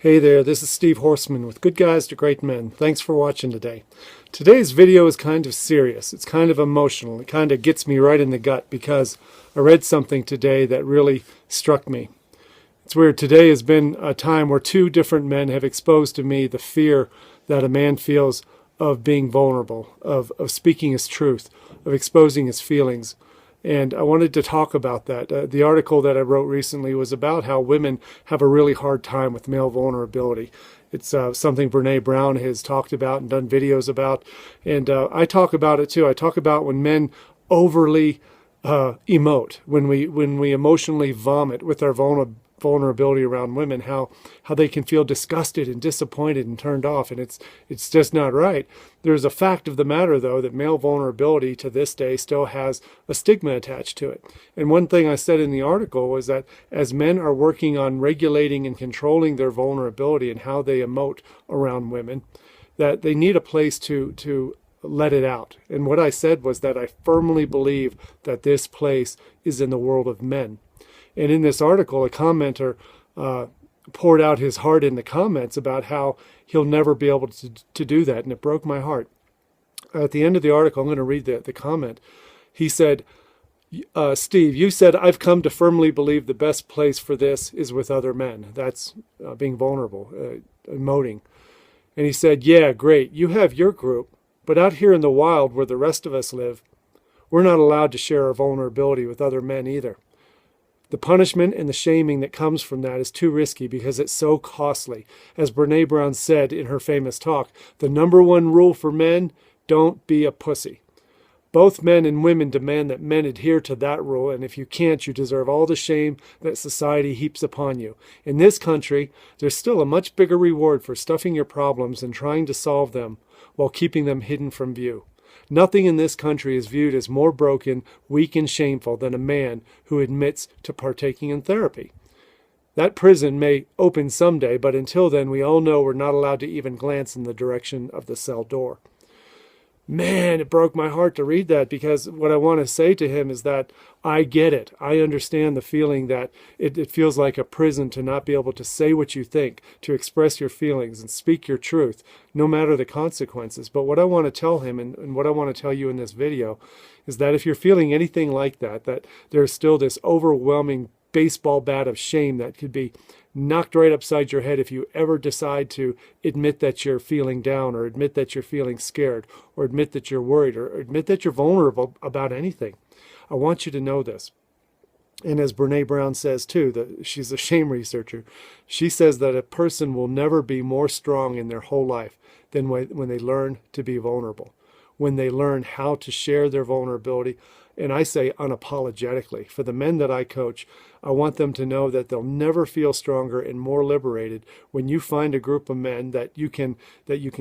Hey there, this is Steve Horseman with Good Guys to Great Men. Thanks for watching today. Today's video is kind of serious. It's kind of emotional. It kind of gets me right in the gut because I read something today that really struck me. It's weird. Today has been a time where two different men have exposed to me the fear that a man feels of being vulnerable, of speaking his truth, of exposing his feelings. And I wanted to talk about that. The article that I wrote recently was about how women have a really hard time with male vulnerability. It's something Brene Brown has talked about and done videos about. And I talk about it too. I talk about when men overly emote, when we emotionally vomit with our vulnerability around women, how they can feel disgusted and disappointed and turned off, and it's just not right. There's a fact of the matter, though, that male vulnerability to this day still has a stigma attached to it. And one thing I said in the article was that as men are working on regulating and controlling their vulnerability and how they emote around women, that they need a place to let it out. And what I said was that I firmly believe that this place is in the world of men. And in this article, a commenter poured out his heart in the comments about how he'll never be able to do that. And it broke my heart. At the end of the article, I'm going to read the comment. He said, Steve, you said, I've come to firmly believe the best place for this is with other men. That's being vulnerable, emoting. And he said, yeah, great. You have your group. But out here in the wild where the rest of us live, we're not allowed to share our vulnerability with other men either. The punishment and the shaming that comes from that is too risky because it's so costly. As Brene Brown said in her famous talk, the number one rule for men, don't be a pussy. Both men and women demand that men adhere to that rule, and if you can't, you deserve all the shame that society heaps upon you. In this country, there's still a much bigger reward for stuffing your problems and trying to solve them while keeping them hidden from view. Nothing in this country is viewed as more broken, weak, and shameful than a man who admits to partaking in therapy. That prison may open someday, but until then, we all know we're not allowed to even glance in the direction of the cell door. Man, it broke my heart to read that because what I want to say to him is that I get it. I understand the feeling that it feels like a prison to not be able to say what you think, to express your feelings and speak your truth, no matter the consequences. But what I want to tell him and what I want to tell you in this video is that if you're feeling anything like that there's still this overwhelming baseball bat of shame that could be knocked right upside your head if you ever decide to admit that you're feeling down or admit that you're feeling scared or admit that you're worried or admit that you're vulnerable about anything. I want you to know this. And as Brene Brown says too, she's a shame researcher, she says that a person will never be more strong in their whole life than when they learn to be vulnerable, when they learn how to share their vulnerability. And I say unapologetically. For the men that I coach, I want them to know that they'll never feel stronger and more liberated when you find a group of men that you can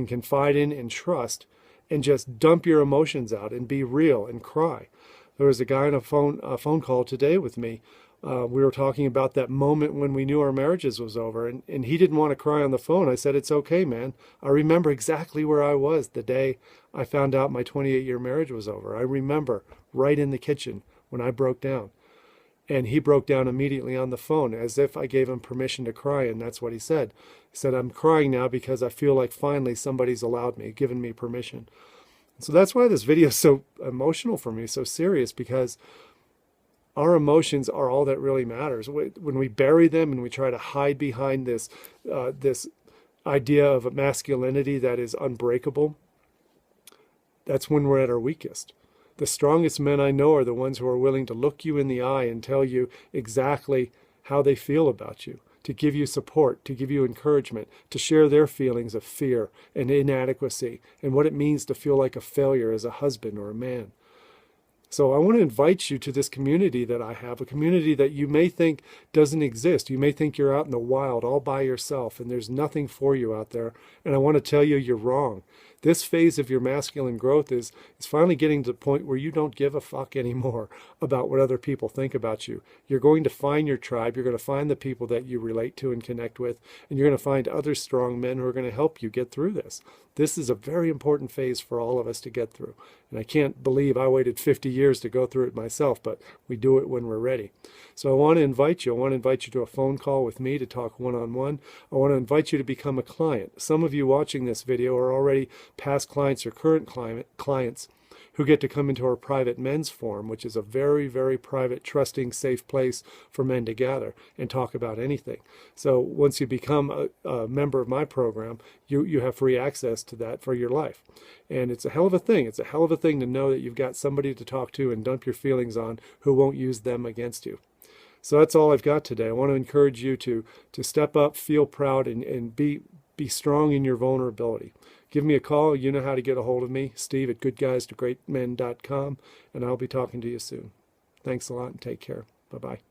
confide in and trust and just dump your emotions out and be real and cry. There was a guy on a phone call today with me. We were talking about that moment when we knew our marriages was over, and he didn't want to cry on the phone. I said, it's okay, man. I remember exactly where I was the day I found out my 28-year marriage was over. I remember right in the kitchen when I broke down. And he broke down immediately on the phone as if I gave him permission to cry, and that's what he said. He said, I'm crying now because I feel like finally somebody's allowed me, given me permission. So that's why this video is so emotional for me, so serious, because our emotions are all that really matters. When we bury them and we try to hide behind this idea of a masculinity that is unbreakable, that's when we're at our weakest. The strongest men I know are the ones who are willing to look you in the eye and tell you exactly how they feel about you, to give you support, to give you encouragement, to share their feelings of fear and inadequacy and what it means to feel like a failure as a husband or a man. So I want to invite you to this community that I have, a community that you may think doesn't exist. You may think you're out in the wild all by yourself and there's nothing for you out there. And I want to tell you you're wrong. This phase of your masculine growth is finally getting to the point where you don't give a fuck anymore about what other people think about you. You're going to find your tribe. You're going to find the people that you relate to and connect with, and you're going to find other strong men who are going to help you get through this. This is a very important phase for all of us to get through. And I can't believe I waited 50 years to go through it myself, but we do it when we're ready. So I want to invite you. I want to invite you to a phone call with me to talk one-on-one. I want to invite you to become a client. Some of you watching this video are already past clients or current clients who get to come into our private men's forum, which is a very, very private, trusting, safe place for men to gather and talk about anything. So once you become a member of my program, you have free access to that for your life. And it's a hell of a thing. It's a hell of a thing to know that you've got somebody to talk to and dump your feelings on who won't use them against you. So that's all I've got today. I want to encourage you to step up, feel proud, and be strong in your vulnerability. Give me a call. You know how to get a hold of me, Steve@goodguystogreatmen.com, and I'll be talking to you soon. Thanks a lot and take care. Bye-bye.